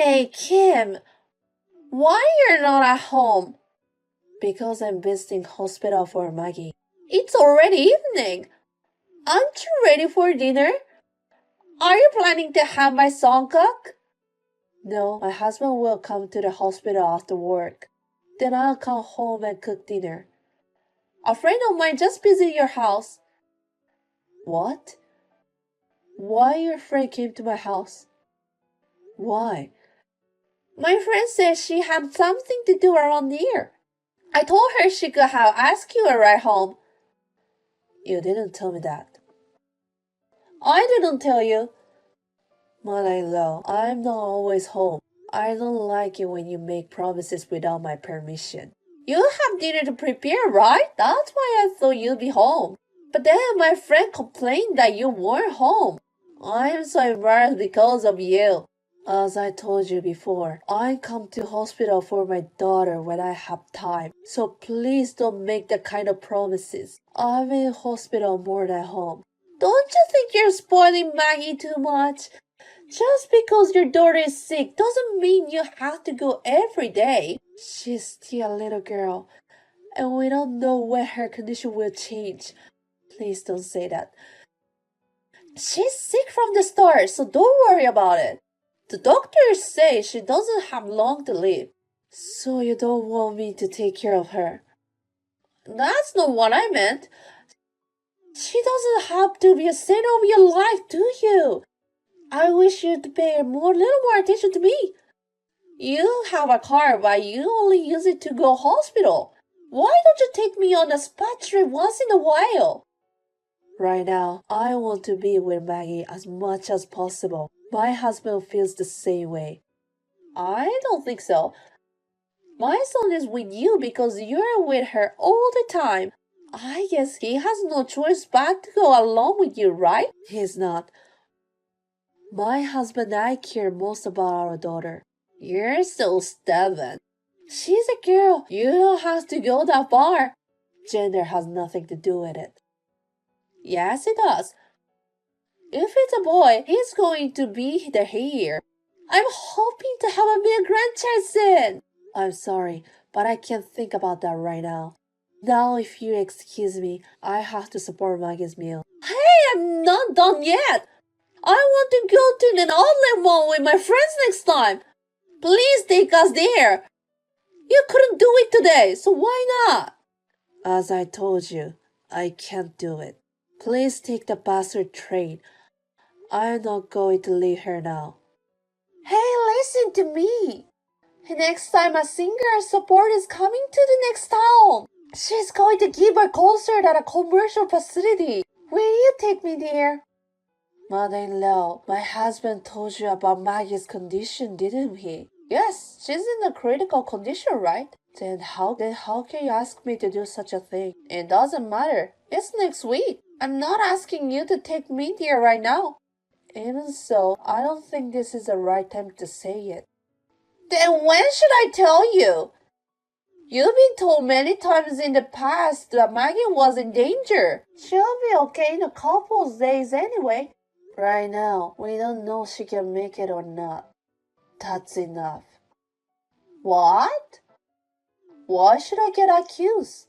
Hey, Kim, why you're not at home? Because I'm visiting hospital for Maggie. It's already evening. Aren't you ready for dinner? Are you planning to have my son cook? No, my husband will come to the hospital after work. Then I'll come home and cook dinner. A friend of mine just visited your house. What? Why your friend came to my house? Why? My friend said she had something to do around here. I told her she could have asked you a ride home. You didn't tell me that. I didn't tell you. Mother-in-law, I'm not always home. I don't like it when you make promises without my permission. You have dinner to prepare, right? That's why I thought you'd be home. But then my friend complained that you weren't home. I'm so embarrassed because of you. As I told you before, I come to hospital for my daughter when I have time. So please don't make that kind of promises. I'm in hospital more than home. Don't you think you're spoiling Maggie too much? Just because your daughter is sick doesn't mean you have to go every day. She's still a little girl, and we don't know when her condition will change. Please don't say that. She's sick from the start, so don't worry about it. The doctors say she doesn't have long to live. So you don't want me to take care of her? That's not what I meant. She doesn't have to be a center of your life, do you? I wish you'd pay little more attention to me. You have a car, but you only use it to go hospital. Why don't you take me on a spa trip once in a while? Right now, I want to be with Maggie as much as possible. My husband feels the same way. I don't think so. My son is with you because you're with her all the time. I guess he has no choice but to go along with you, right? He's not. My husband and I care most about our daughter. You're so stubborn. She's a girl. You don't have to go that far. Gender has nothing to do with it. Yes, it does. If it's a boy, he's going to be the heir. I'm hoping to have a big grandchild soon. I'm sorry, but I can't think about that right now. Now, if you excuse me, I have to support Maggie's meal. Hey, I'm not done yet. I want to go to an outlet mall with my friends next time. Please take us there. You couldn't do it today, so why not? As I told you, I can't do it. Please take the bus or train. I'm not going to leave her now. Hey, listen to me. Next time a singer support is coming to the next town, she's going to give a concert at a commercial facility. Will you take me there? Mother-in-law, my husband told you about Maggie's condition, didn't he? Yes, she's in a critical condition, right? Then how can you ask me to do such a thing? It doesn't matter. It's next week. I'm not asking you to take me there right now. Even so, I don't think this is the right time to say it. Then when should I tell you? You've been told many times in the past that Maggie was in danger. She'll be okay in a couple of days anyway. Right now, we don't know if she can make it or not. That's enough. What? Why should I get accused?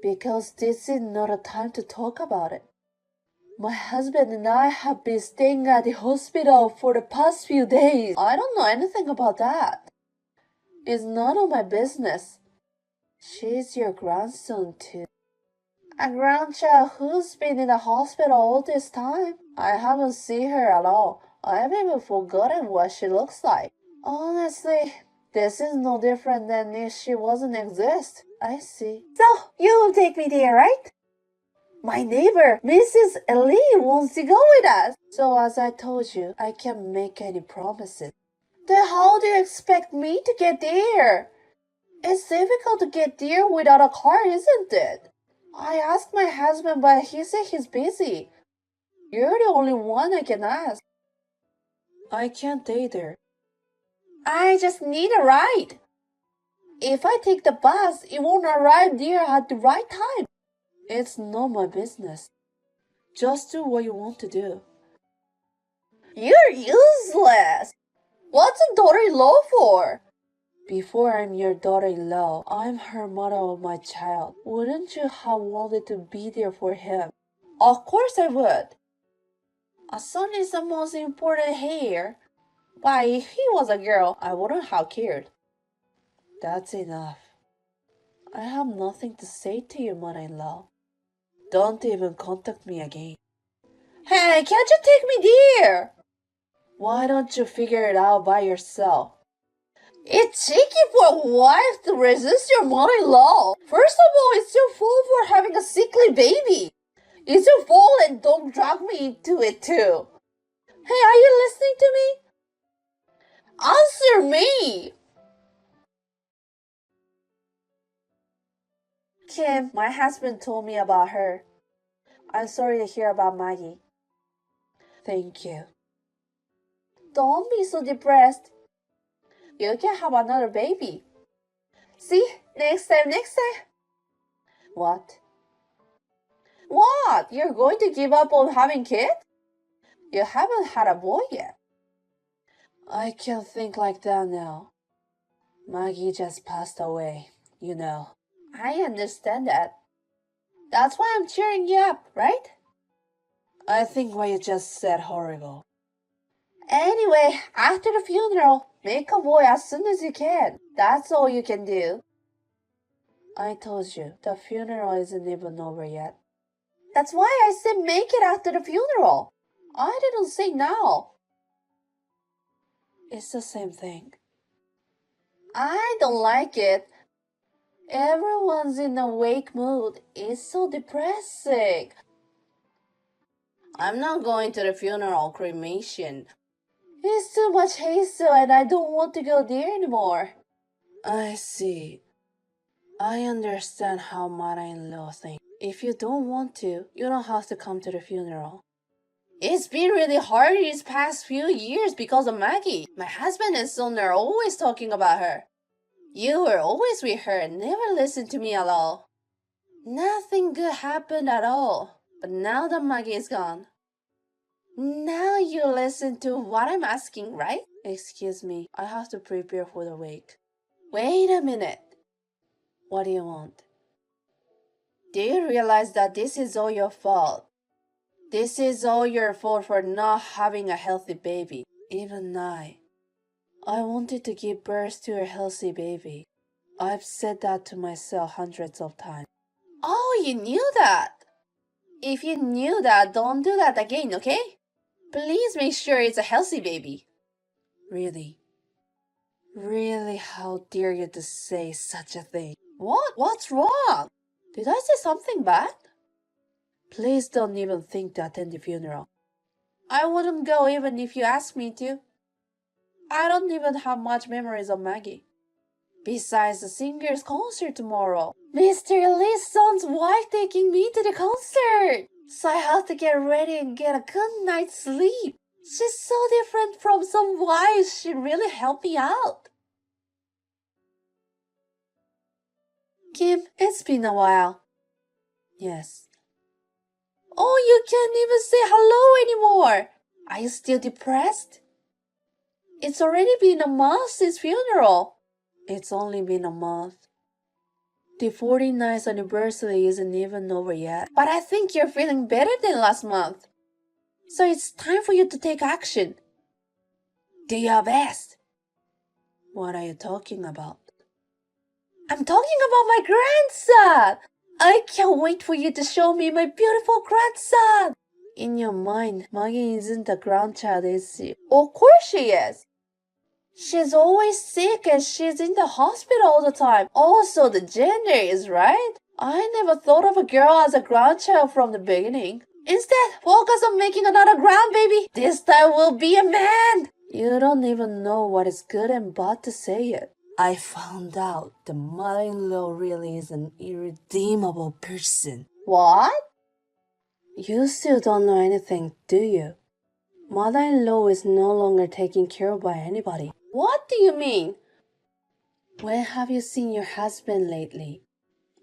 Because this is not a time to talk about it. My husband and I have been staying at the hospital for the past few days. I don't know anything about that. It's none of my business. She's your grandson too. A grandchild who's been in the hospital all this time. I haven't seen her at all. I've even forgotten what she looks like. Honestly, this is no different than if she wasn't exist. I see. So, you will take me there, right? My neighbor, Mrs. Ellie, wants to go with us. So as I told you, I can't make any promises. Then how do you expect me to get there? It's difficult to get there without a car, isn't it? I asked my husband, but he said he's busy. You're the only one I can ask. I can't either. I just need a ride. If I take the bus, it won't arrive there at the right time. It's not my business. Just do what you want to do. You're useless. What's a daughter-in-law for? Before I'm your daughter-in-law, I'm her mother of my child. Wouldn't you have wanted to be there for him? Of course I would. A son is the most important here. Why, if he was a girl, I wouldn't have cared. That's enough. I have nothing to say to you, mother-in-law. Don't even contact me again. Hey, can't you take me there? Why don't you figure it out by yourself? It's cheeky for a wife to resist your mother-in-law. First of all, it's your fault for having a sickly baby. It's your fault and don't drag me into it too. Hey, are you listening to me? Answer me! Kim, my husband told me about her. I'm sorry to hear about Maggie. Thank you. Don't be so depressed. You can have another baby. See? Next time. What? What? You're going to give up on having kids? You haven't had a boy yet. I can't think like that now. Maggie just passed away, you know. I understand that. That's why I'm cheering you up, right? I think what you just said horrible. Anyway, after the funeral, make a boy as soon as you can. That's all you can do. I told you, the funeral isn't even over yet. That's why I said make it after the funeral. I didn't say now. It's the same thing. I don't like it. Everyone's in a wake mood. It's so depressing. I'm not going to the funeral cremation. It's too much hassle and I don't want to go there anymore. I see. I understand how mother-in-law thinks. If you don't want to, you don't have to come to the funeral. It's been really hard these past few years because of Maggie. My husband and son are always talking about her. You were always with her and never listened to me at all. Nothing good happened at all. But now that Maggie is gone, now you listen to what I'm asking, right? Excuse me, I have to prepare for the wake. Wait a minute. What do you want? Do you realize that this is all your fault? This is all your fault for not having a healthy baby. Even I wanted to give birth to a healthy baby. I've said that to myself hundreds of times. Oh, you knew that? If you knew that, don't do that again, okay? Please make sure it's a healthy baby. Really? Really, how dare you to say such a thing? What? What's wrong? Did I say something bad? Please don't even think to attend the funeral. I wouldn't go even if you asked me to. I don't even have much memories of Maggie. Besides the singer's concert tomorrow, Mr. Lee's son's wife taking me to the concert. So I have to get ready and get a good night's sleep. She's so different from some wives. She really helped me out. Kim, it's been a while. Yes. Oh, you can't even say hello anymore. Are you still depressed? It's already been a month since funeral. It's only been a month. The 49th anniversary isn't even over yet. But I think you're feeling better than last month. So it's time for you to take action. Do your best. What are you talking about? I'm talking about my grandson. I can't wait for you to show me my beautiful grandson. In your mind, Maggie isn't a grandchild, is she? Of course she is. She's always sick and she's in the hospital all the time. Also, the gender is right. I never thought of a girl as a grandchild from the beginning. Instead, focus on making another grandbaby. This time will be a man. You don't even know what is good and bad to say it. I found out the mother-in-law really is an irredeemable person. What? You still don't know anything, do you? Mother-in-law is no longer taken care of by anybody. What do you mean? When have you seen your husband lately?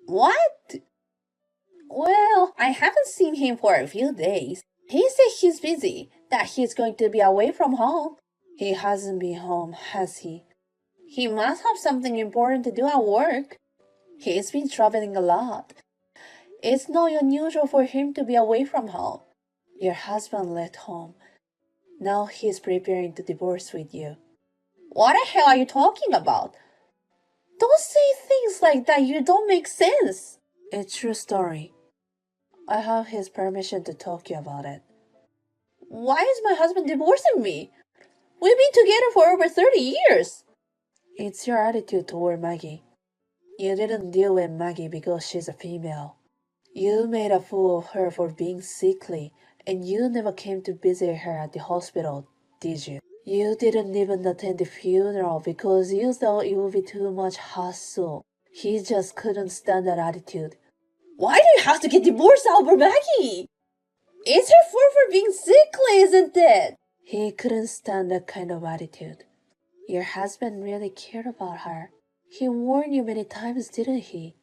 What? Well, I haven't seen him for a few days. He said he's busy, that he's going to be away from home. He hasn't been home, has he? He must have something important to do at work. He's been traveling a lot. It's not unusual for him to be away from home. Your husband left home. Now he's preparing to divorce with you. What the hell are you talking about? Don't say things like that, you don't make sense. It's true story. I have his permission to talk to you about it. Why is my husband divorcing me? We've been together for over 30 years. It's your attitude toward Maggie. You didn't deal with Maggie because she's a female. You made a fool of her for being sickly, and you never came to visit her at the hospital, did you? You didn't even attend the funeral because you thought it would be too much hassle. He just couldn't stand that attitude. Why do you have to get divorced over Maggie? It's her fault for being sickly, isn't it? He couldn't stand that kind of attitude. Your husband really cared about her. He warned you many times, didn't he?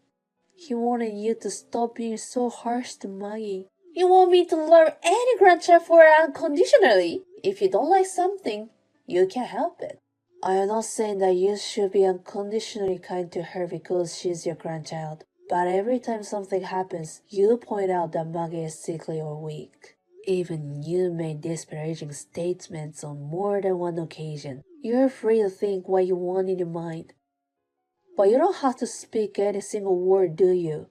He wanted you to stop being so harsh to Maggie. You want me to love any grandchild for her unconditionally? If you don't like something, you can't help it. I am not saying that you should be unconditionally kind to her because she's your grandchild. But every time something happens, you point out that Maggie is sickly or weak. Even you made disparaging statements on more than one occasion. You're free to think what you want in your mind. But you don't have to speak any single word, do you?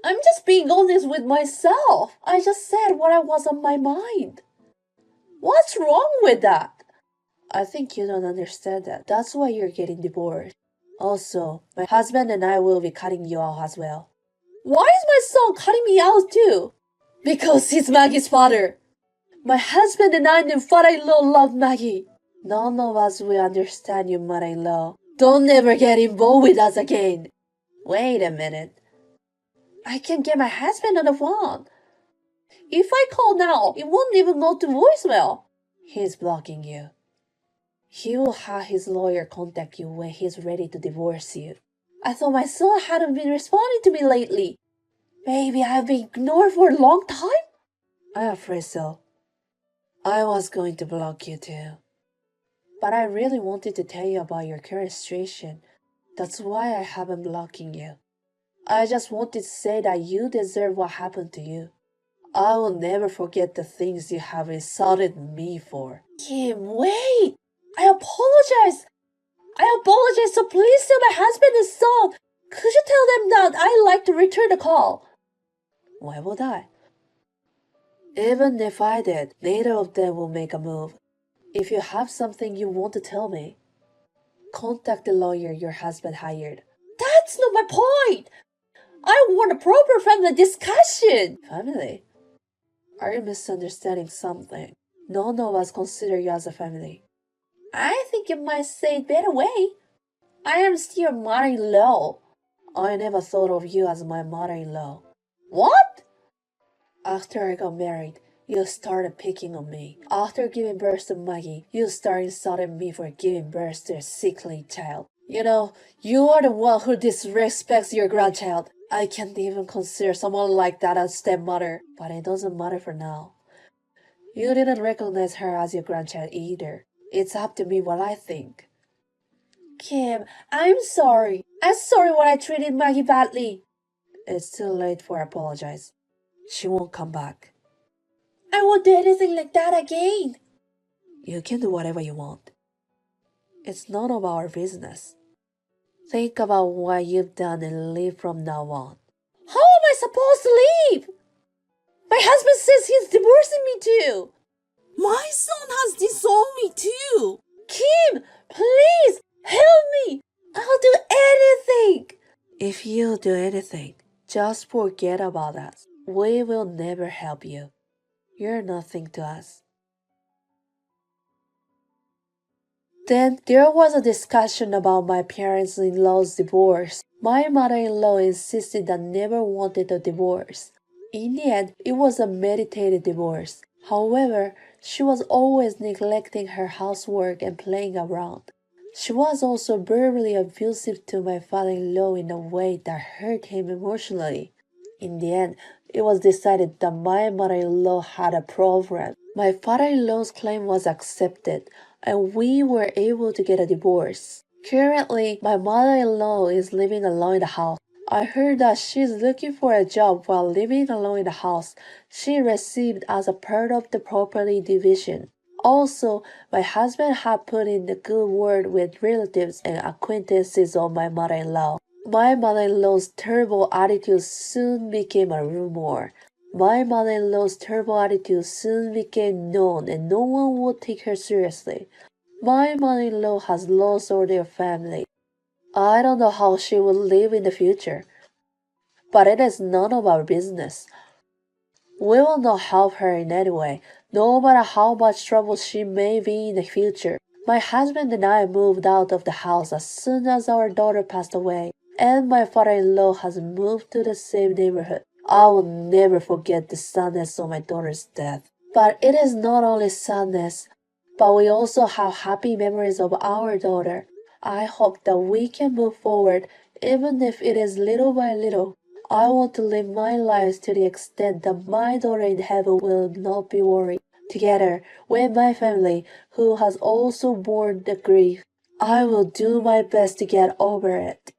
I'm just being honest with myself. I just said what was on my mind. What's wrong with that? I think you don't understand that. That's why you're getting divorced. Also, my husband and I will be cutting you out as well. Why is my son cutting me out too? Because he's Maggie's father. My husband and I and father-in-law love Maggie. None of us will understand your mother-in-law. Don't ever get involved with us again. Wait a minute. I can get my husband on the phone. If I call now, it won't even go to voicemail. He's blocking you. He will have his lawyer contact you when he's ready to divorce you. I thought my son hadn't been responding to me lately. Maybe I've been ignored for a long time? I'm afraid so. I was going to block you too. But I really wanted to tell you about your current situation. That's why I haven't blocking you. I just wanted to say that you deserve what happened to you. I will never forget the things you have insulted me for. Kim, wait! I apologize! So please tell my husband and son. Could you tell them that I'd like to return the call? Why would I? Even if I did, neither of them will make a move. If you have something you want to tell me, contact the lawyer your husband hired. That's not my point! I want a proper family discussion! Family? Are you misunderstanding something? None of us consider you as a family. I think you might say it better way. I am still your mother-in-law. I never thought of you as my mother-in-law. What? After I got married, you started picking on me. After giving birth to Maggie, you started insulting me for giving birth to a sickly child. You know, you are the one who disrespects your grandchild. I can't even consider someone like that a stepmother. But it doesn't matter for now. You didn't recognize her as your grandchild either. It's up to me what I think. Kim, I'm sorry. I'm sorry when I treated Maggie badly. It's too late for apologize. She won't come back. I won't do anything like that again. You can do whatever you want. It's none of our business. Think about what you've done and live from now on. How am I supposed to leave? My husband says he's divorcing me too. My son has disowned me too. Kim, please help me. I'll do anything. If you do anything, just forget about us. We will never help you. You're nothing to us. Then there was a discussion about my parents-in-law's divorce. My mother-in-law insisted that never wanted a divorce. In the end, it was a meditated divorce. However, she was always neglecting her housework and playing around. She was also verbally abusive to my father-in-law in a way that hurt him emotionally. In the end, it was decided that my mother-in-law had a problem. My father-in-law's claim was accepted. and we were able to get a divorce. Currently, my mother-in-law is living alone in the house. I heard that she's looking for a job while living alone in the house she received as a part of the property division. Also, my husband had put in a good word with relatives and acquaintances of my mother-in-law. My mother-in-law's terrible attitude soon became a rumor. My mother-in-law's terrible attitude soon became known and no one would take her seriously. My mother-in-law has lost all their family. I don't know how she will live in the future, but it is none of our business. We will not help her in any way, no matter how much trouble she may be in the future. My husband and I moved out of the house as soon as our daughter passed away, and my father-in-law has moved to the same neighborhood. I will never forget the sadness of my daughter's death. But it is not only sadness, but we also have happy memories of our daughter. I hope that we can move forward, even if it is little by little. I want to live my life to the extent that my daughter in heaven will not be worried. Together with my family, who has also borne the grief, I will do my best to get over it.